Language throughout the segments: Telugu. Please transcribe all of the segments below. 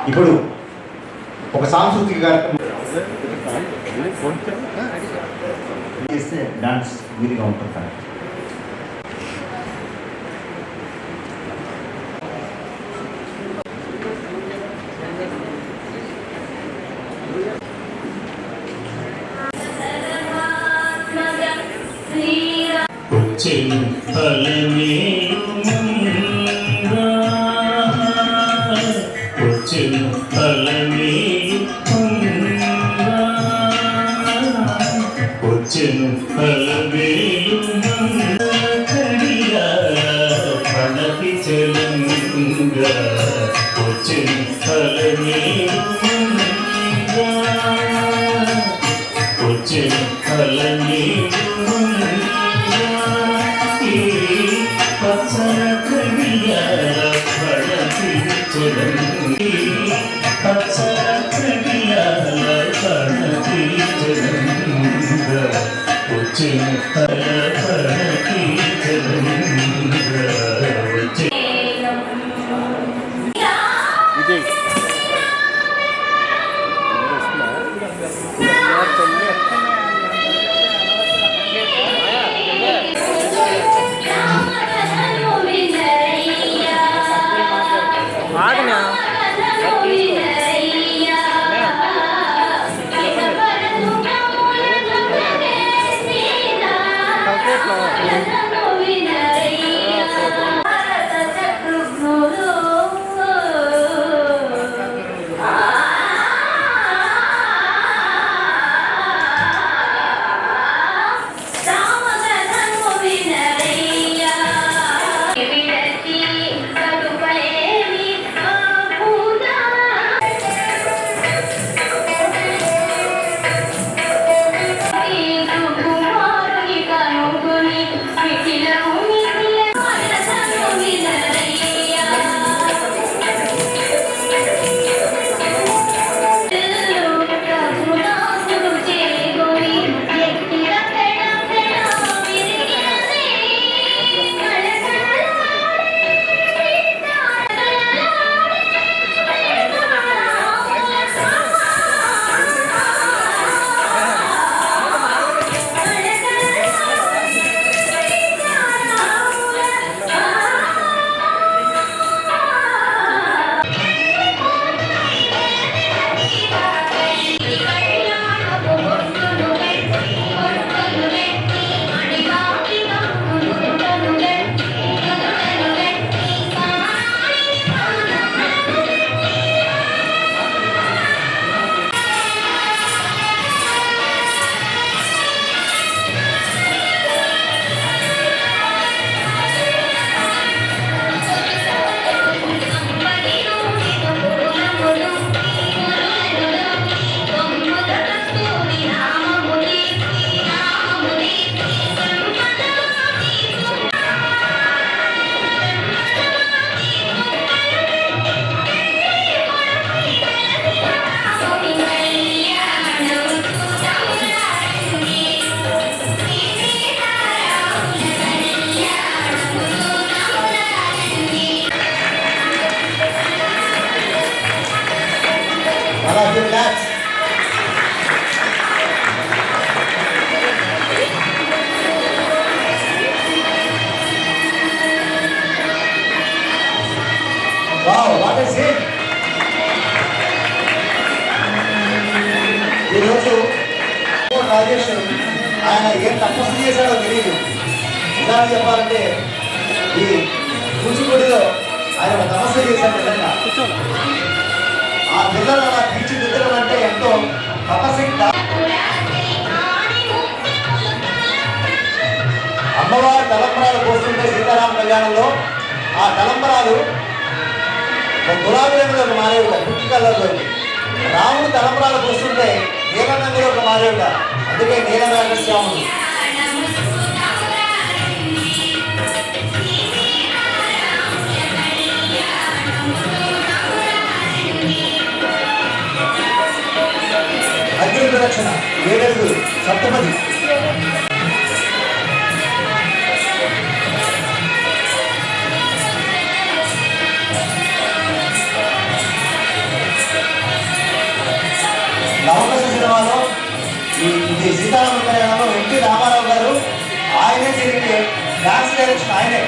ఇప్పుడు ఒక సాంస్కృతిక కార్యక్రమం చేస్తే డాన్స్ వీలుగా ఉంటుంది సార్. ఈరోజు రాజేష్ ఆయన ఏం తపస్సు చేశాడో తెలియదు. ఇలా చెప్పాలంటే ఈ కూచిపూడిలో ఆయన ఒక తపస్సు చేశాడు. నిజంగా ఆ పిల్లలు అలా తీర్చిదిద్దడం అంటే ఎంతో తపస్సు. అమ్మవారి తలంబరాలు పోస్తుంటే సీతారామ కళ్యాణంలో ఆ తలంబరాలు గులాబీ రంగులోకి మారేవిట, కుట్టి కలర్లో. రాముడు తలంబరాలు పోస్తుంటే నీలం రంగులోకి మారేవిట, అందుకే నీలమేఘశ్యాముడు. అగ్ని ప్రదక్షిణ 7 అడుగులు సప్తపది. సీతారామ కళ్యాణంలో ఎన్టీ రామారావు గారు ఆయనే దీనికి డాన్స్ డైరెక్షన్ ఆయనే.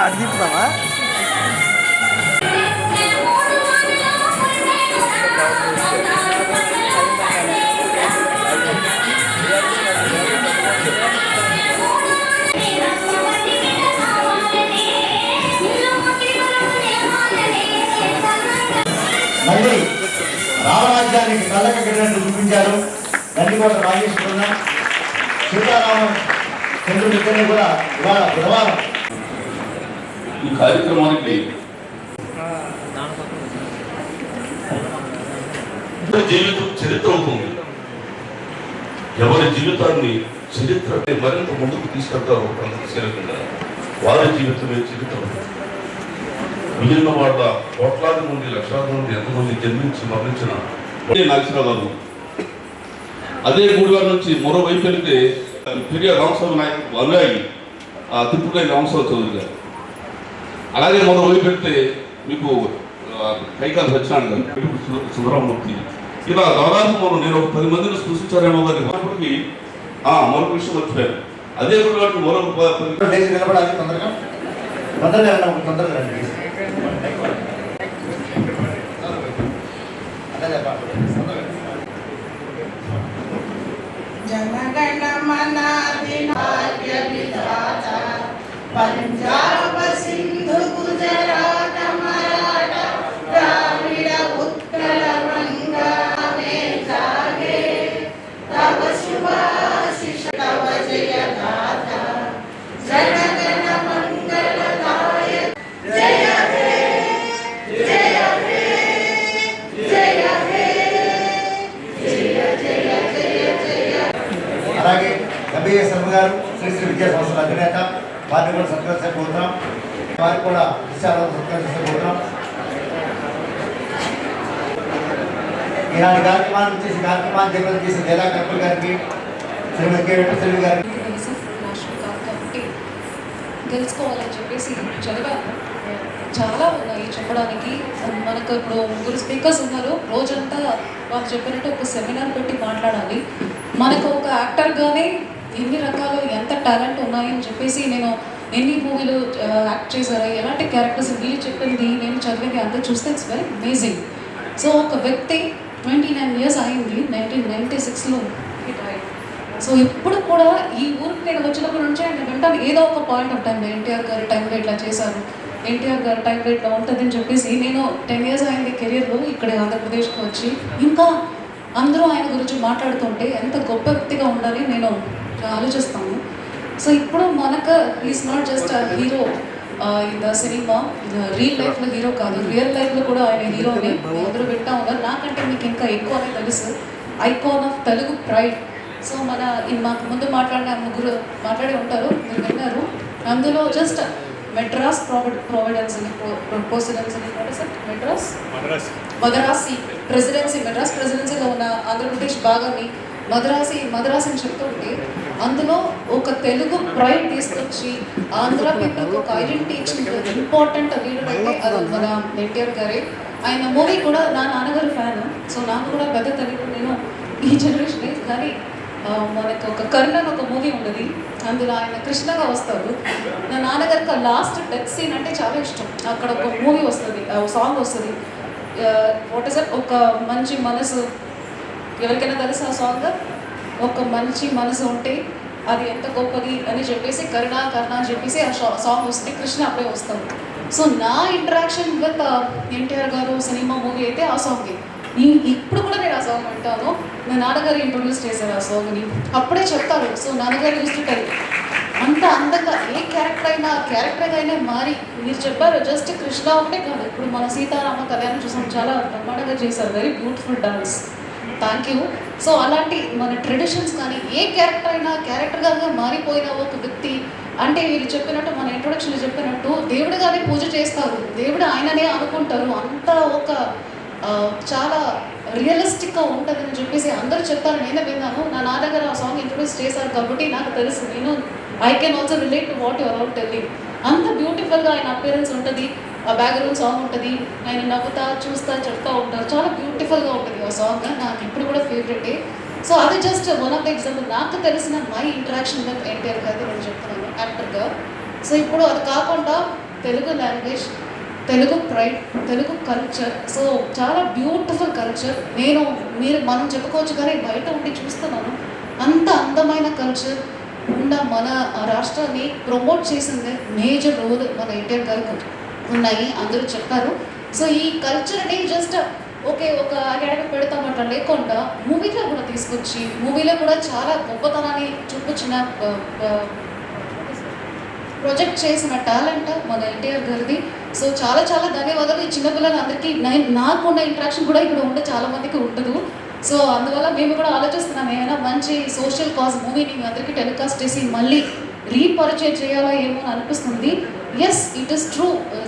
అడిగిపోతావా మళ్ళీ రామరాజ్యానికి కళ్ళకి కట్టినట్టు చూపించారు. గండికోట రాజేశ్వరున్న సీతారామ చంద్రుడి ఇద్దరిని కూడా ఇవాళ బుధవారం ఈ కార్యక్రమానికి జీవితం చరిత్ర అవుతుంది. ఎవరి జీవితాన్ని చరిత్ర మరింత ముందుకు తీసుకెళ్తారు కీలకంగా వారి జీవితమే చరిత్ర. మిగిలిన వాళ్ళ కోట్లాది మంది లక్షలాది మంది ఎంతమంది జన్మించి మరణించిన నాగేశ్వరరావు గారు అదే గూడివారి నుంచి మరోవైపు వెళితే పెరియ రామస్వామి నాయకు అనుయాయి తిప్పుకై రామస్వామి చౌదరి గారు. అలాగే మరోవైపు వెళ్తే మీకు కైకాల సత్యనారాయణ గారు, సుందరమూర్తి, ఇలా దాదాపు నేను ఒక 10 మందిని స్పృశించారేమో గారి అప్పటికి మరొక విషయం వచ్చిపోయారు. అదే కూడా మరొక నిలబడాలి. తొందరగా తొందరగా రండి. జనగణ మనాధినాట్య విధాత పంజాబ సింధు గుజరాత మరాఠ ద్రావిడ ఉత్కల వంగ మే జాగే తవ శుభాశిష తవ జయ గాథ జనగణ మంగళదాయ జయ హే జయ హే జయ హే జయ జయ జయ జయ. అలాగే గంభీర శర్మ గారు శ్రీ విద్యా సంస్థల అధినేత, వారిని కూడా సత్కరించబోతున్నాం. వారికి కూడా విషయాలను సత్కరించబోతున్నాం. ఈనాటి కార్యక్రమాన్ని చేసి కార్యక్రమాన్ని జగన్ చేసిన జిల్లా కలెక్టర్ గారికి, శ్రీమతి కె వెంకటేశ్వరి గారికి తెలుసుకోవాలని చెప్పేసి చదివాను. చాలా ఉన్నాయి చెప్పడానికి. మనకు ఇప్పుడు 3 స్పీకర్స్ ఉన్నారు. రోజంతా వాళ్ళు చెప్పినట్టు ఒక సెమినార్ పెట్టి మాట్లాడాలి. మనకు ఒక యాక్టర్గానే ఎన్ని రకాలు ఎంత టాలెంట్ ఉన్నాయని చెప్పేసి నేను ఎన్ని మూవీలు యాక్ట్ చేశారు, ఎలాంటి క్యారెక్టర్స్ వీళ్ళు చెప్పింది నేను చదివింది అంతా చూస్తే ఇట్స్ వెరీ అమేజింగ్. సో ఒక వ్యక్తి 29 years అయింది, 1996లో హిట్ అయ్యి. సో ఇప్పుడు కూడా ఈ ఊరికి నేను వచ్చినప్పటి నుంచి ఆయన వింటాను ఏదో ఒక పాయింట్ ఆఫ్ టైంలో ఎన్టీఆర్ గారి టైంలో ఇట్లా చేశారు, ఎన్టీఆర్ గారి టైంలో ఇట్లా ఉంటుందని చెప్పేసి నేను 10 years అయింది కెరియర్లో ఇక్కడ ఆంధ్రప్రదేశ్కి వచ్చి ఇంకా అందరూ ఆయన గురించి మాట్లాడుతుంటే ఎంత గొప్ప వ్యక్తిగా ఉండాలి నేను ఆలోచిస్తాను. సో ఇప్పుడు మనకు is not just hero in the cinema, real లైఫ్లో హీరో కాదు, రియల్ లైఫ్లో కూడా ఆయన హీరోని అందరూ వింటా ఉన్నారు. నాకంటే మీకు ఇంకా ఎక్కువ అనేది తెలుసు, icon of Telugu pride. So మాకు ముందు మాట్లాడిన 3 మాట్లాడి ఉంటారు, మీరు విన్నారు. అందులో జస్ట్ మెడ్రాస్ ప్రావిడెన్స్ అని ప్రెసిడెన్సీ మద్రాసి ప్రెసిడెన్సీ, మెడ్రాస్ ప్రెసిడెన్సీలో ఉన్న ఆంధ్రప్రదేశ్ భాగాన్ని మద్రాస్ అని చెప్తుంటే అందులో ఒక తెలుగు ప్రైడ్ తీసుకొచ్చి ఆంధ్ర పీపుల్కి ఒక ఐడెంటిటీ ఇచ్చిన ఇంపార్టెంట్ లీడర్ అయితే అది మన ఎన్టీఆర్ గారే. ఆయన మూవీ కూడా నా నాన్నగారి ఫ్యాన్. సో నాకు కూడా పెద్ద తెలుగు, నేను ఈ జనరేషన్ కానీ మనకు ఒక కర్ణన్ ఒక మూవీ ఉన్నది, అందులో ఆయన కృష్ణగా వస్తారు. నా నాన్నగారికి లాస్ట్ డెత్ సీన్ అంటే చాలా ఇష్టం. అక్కడ ఒక మూవీ వస్తుంది, సాంగ్ వస్తుంది, వాట్ ఇస్ ఇట్, ఒక మంచి మనసు. ఎవరికైనా తెలుసు ఆ సాంగ్? ఒక మంచి మనసు ఉంటే అది ఎంత గొప్పది అని చెప్పేసి కరుణ అని చెప్పేసి ఆ సాంగ్ వస్తుంది, కృష్ణ అప్పుడే వస్తారు. సో నా ఇంటరాక్షన్ విత్ ఎన్టీఆర్ గారు సినిమా మూవీ అయితే ఆ సాంగే. ఇప్పుడు కూడా నేను ఆ సాంగ్ వింటాను. నా నాన్నగారు ఇంట్రొడ్యూస్ చేశారు ఆ సాంగ్ని, అప్పుడే చెప్తారు. సో నాన్నగారు చూస్తుంటారు అంత అందంగా ఏ క్యారెక్టర్ అయినా మారి. మీరు చెప్పారు జస్ట్ కృష్ణ ఒకటే కాదు, ఇప్పుడు మన సీతారామ కళ్యాణం చూసాం, చాలా బ్రహ్మాండంగా చేశారు, very beautiful dance. Thank you. So అలాంటి మన ట్రెడిషన్స్ కానీ ఏ క్యారెక్టర్గా మారిపోయిన ఒక వ్యక్తి అంటే వీళ్ళు చెప్పినట్టు మన ఇంట్రొడక్షన్లో చెప్పినట్టు దేవుడిగానే పూజ చేస్తారు, దేవుడు ఆయననే అనుకుంటారు. అంత ఒక చాలా రియలిస్టిక్గా ఉంటుందని చెప్పేసి అందరూ చెప్తారు, నేనే విన్నాను. నా దగ్గర ఆ సాంగ్ ఇంట్రొడ్యూస్ చేశారు కాబట్టి నాకు తెలుసు. నేను I can also relate to what your all telling. అంత బ్యూటిఫుల్గా ఆయన అపియరెన్స్ ఉంటుంది, ఆ బ్యాక్గ్రౌండ్ సాంగ్ ఉంటుంది, ఆయన నవ్వుతా చూస్తా చెప్తా ఉంటారు, చాలా బ్యూటిఫుల్గా ఉంటుంది ఆ సాంగ్. నాకు ఇప్పుడు కూడా ఫేవరెటే. సో అది just one of the example. నాకు తెలిసిన మై ఇంటరాక్షన్ విత్ ఎన్టీఆర్ గారు నేను చెప్తున్నాను యాక్టర్గా. సో ఇప్పుడు అది కాకుండా Telugu language, Telugu pride, Telugu culture, so చాలా బ్యూటిఫుల్ కల్చర్. మనం చెప్పుకోవచ్చు కానీ బయట ఉండి చూస్తున్నాను, అంత అందమైన కల్చర్ ఉన్న మన రాష్ట్రాన్ని ప్రమోట్ చేసింది మేజర్ రోల్ మన ఎన్టీఆర్ గారికి ఉన్నాయి, అందరూ చెప్పారు. సో ఈ కల్చర్ని జస్ట్ ఒక అకాడమీ పెడతామంట లేకుండా మూవీలో కూడా తీసుకొచ్చి మూవీలో కూడా చాలా గొప్పతనాన్ని చూపించిన ప్రొజెక్ట్ చేసిన టాలెంట్ మన ఎన్టీఆర్ గారిది. సో చాలా చాలా ధన్యవాదాలు. ఈ చిన్నపిల్లలందరికీ నాకున్న ఇంట్రాక్షన్ కూడా ఇక్కడ ఉంటే చాలా మందికి ఉండదు. సో అందువల్ల మేము కూడా ఆలోచిస్తున్నాం ఏమైనా మంచి సోషల్ కాజ్ మూవీని మీ అందరికీ టెలికాస్ట్ చేసి మళ్ళీ రీపరిచయం చేయాలా ఏమో అని అనిపిస్తుంది. ఎస్, ఇట్ ఈస్ ట్రూ,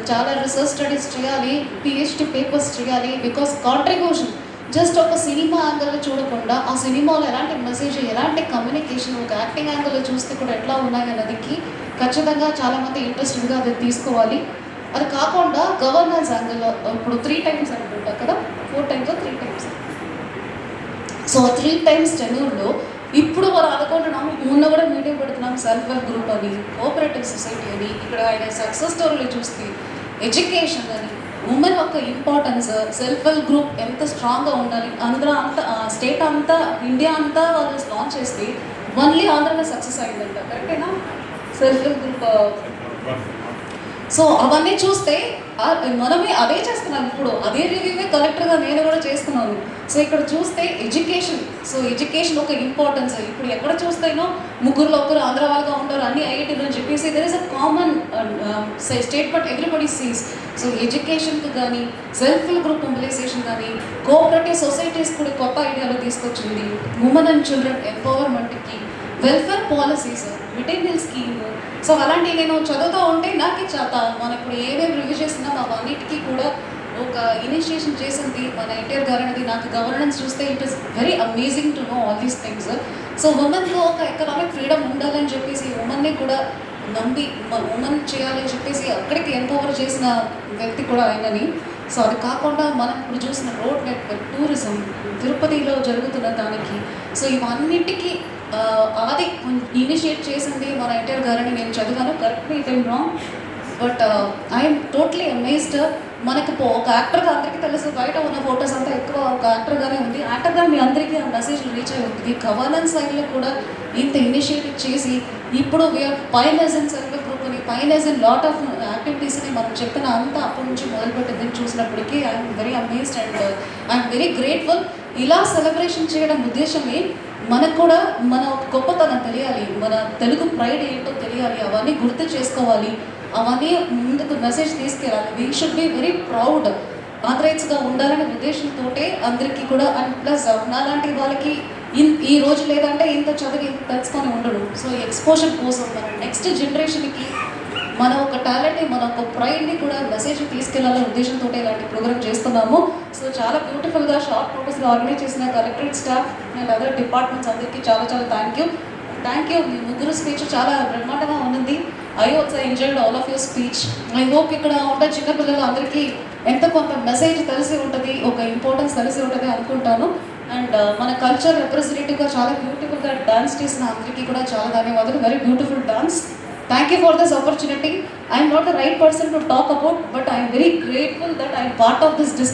చాలా రీసెర్చ్ స్టడీస్ చేయాలి, పిహెచ్డి పేపర్స్ చేయాలి. బికాస్ కాంట్రిబ్యూషన్ జస్ట్ ఒక సినిమా యాంగిల్లో చూడకుండా ఆ సినిమాలో ఎలాంటి మెసేజ్, ఎలాంటి కమ్యూనికేషన్, ఒక యాక్టింగ్ యాంగిల్లో చూస్తే కూడా ఎట్లా ఉన్నాయి అన్నదికి ఖచ్చితంగా చాలామంది ఇంట్రెస్టెడ్గా అది తీసుకోవాలి. అది కాకుండా గవర్నెన్స్ యాంగిల్లో ఇప్పుడు 3 times అనుకుంటా కదా, 4 times 3 times. సో 3 times టెన్యూర్లో ఇప్పుడు మనం అనుకుంటున్నాము, మొన్న కూడా మీటింగ్ పెడుతున్నాం, సెల్ఫ్ హెల్ప్ గ్రూప్ అని, కోఆపరేటివ్ సొసైటీ అని. ఇక్కడ ఆయన సక్సెస్ స్టోరీలు చూస్తే ఎడ్యుకేషన్ అని, ఉమెన్ యొక్క ఇంపార్టెన్స్, సెల్ఫ్ హెల్ప్ గ్రూప్ ఎంత స్ట్రాంగ్గా ఉండాలి, స్టేట్ అంతా, ఇండియా అంతా వాళ్ళు లాంచ్ చేస్తే ఓన్లీ ఆంధ్రలో సక్సెస్ అయిందంట. కరెక్టేనా? Self help group. సో అవన్నీ చూస్తే మనమే అదే చేస్తున్నాం, ఇప్పుడు అదే రివ్యూవే కలెక్టర్గా నేను కూడా చేస్తున్నాను. సో ఇక్కడ చూస్తే ఎడ్యుకేషన్, సో ఎడ్యుకేషన్ ఒక ఇంపార్టెన్స్. ఇప్పుడు ఎక్కడ చూస్తేనో ముగ్గురులో ఒకరు ఆంధ్ర వాళ్ళగా ఉంటారు, అన్ని ఐఐటీలు అని చెప్పేసి there is a common statement everybody sees. So ఎడ్యుకేషన్కి కానీ, సెల్ఫ్ హెల్ప్ గ్రూప్ మొబిలైజేషన్ కానీ, కోఆపరేటివ్ సొసైటీస్ కూడా కొత్త ఐడియాలు తీసుకొచ్చింది, ఉమెన్ అండ్ చిల్డ్రన్ ఎంపవర్మెంట్కి, welfare policies, mid day meal scheme. So అలాంటివి నేను చదువుతూ ఉంటే నాకు మనం ఇప్పుడు ఏమేమి రివ్యూ చేస్తున్నాం అవన్నిటికీ కూడా ఒక ఇనిషియేషన్ చేసింది మన ఎన్టీఆర్ గారు అనేది. నాకు గవర్నెన్స్ చూస్తే it is very amazing to know all these things. So ఉమెన్లో ఒక ఎకనామిక్ ఫ్రీడమ్ ఉండాలని చెప్పేసి ఉమెన్ని కూడా నమ్మి ఉమెన్ చేయాలని చెప్పేసి అక్కడికి ఎంపవర్ చేసిన వ్యక్తి కూడా ఆయనని. సో అది కాకుండా మనం ఇప్పుడు చూసిన రోడ్ నెట్వర్క్, టూరిజం, తిరుపతిలో జరుగుతున్న దానికి, సో ఇవన్నిటికీ అది ఇనిషియేట్ చేసింది మన ఎన్టీఆర్ గారని నేను చదివాను. Correct me it I'm wrong, but I'm totally amazed. మనకి ఒక యాక్టర్గా అందరికీ తెలుసు, బయట ఉన్న ఫొటోస్ అంతా ఎక్కువ ఒక యాక్టర్గానే ఉంది. యాక్టర్గా మీ అందరికీ ఆ మెసేజ్ రీచ్ అయి ఉంటుంది. గవర్నెన్స్ సైడ్లో కూడా ఇంత ఇనిషియేటివ్ చేసి ఇప్పుడు we are పైనర్స్ in self help group అని, పైనర్స్ ఇన్ లాట్ ఆఫ్ యాక్టివిటీస్ని మనం చెప్పిన అంతా అప్పటి నుంచి మొదలుపెట్టిందని చూసినప్పటికీ I'm very amazed and I'm very grateful. ఇలా సెలబ్రేషన్ చేయడం ఉద్దేశమే మనకు కూడా మన గొప్పతనం తెలియాలి, మన తెలుగు ప్రైడ్ ఏంటో తెలియాలి, అవన్నీ గుర్తు చేసుకోవాలి, అవన్నీ ముందుకు మెసేజ్ తీసుకెళ్ళాలి. We should be very proud ఆథరైట్స్గా ఉండాలనే ఉద్దేశంతో అందరికీ కూడా. అండ్ ప్లస్ నాలాంటి వాళ్ళకి ఈ రోజు లేదంటే ఇంత చదివి ఇంత తెలుసుకొని ఉండడు. సో ఎక్స్పోజర్ కోసం మన నెక్స్ట్ జనరేషన్కి మన ఒక టాలెంట్ని, మన ఒక ప్రైడ్ని కూడా మెసేజ్ తీసుకెళ్లాలనే ఉద్దేశంతో ఇలాంటి ప్రోగ్రామ్ చేస్తున్నాము. సో చాలా బ్యూటిఫుల్గా షార్ట్ నోటీస్లో ఆర్గనైజ్ చేసిన collectorate staff and other departments అందరికీ చాలా చాలా థ్యాంక్ యూ. మీ ముగ్గురు స్పీచ్ చాలా బ్రహ్మాండంగా ఉంది. I also enjoyed all of your speech. I hope ఇక్కడ ఉన్న చిన్నపిల్లలు అందరికీ ఎంత కొంత మెసేజ్ తెలిసి ఉంటుంది, ఒక ఇంపార్టెన్స్ తెలిసి ఉంటుంది అనుకుంటాను. అండ్ మన కల్చర్ రిప్రజెంటేటివ్గా చాలా బ్యూటిఫుల్గా డాన్స్ చేసిన అందరికీ కూడా చాలా ధన్యవాదాలు. Very beautiful dance. Thank you for this opportunity. I am not the right person to talk about, but I am very grateful that I am part of this discussion.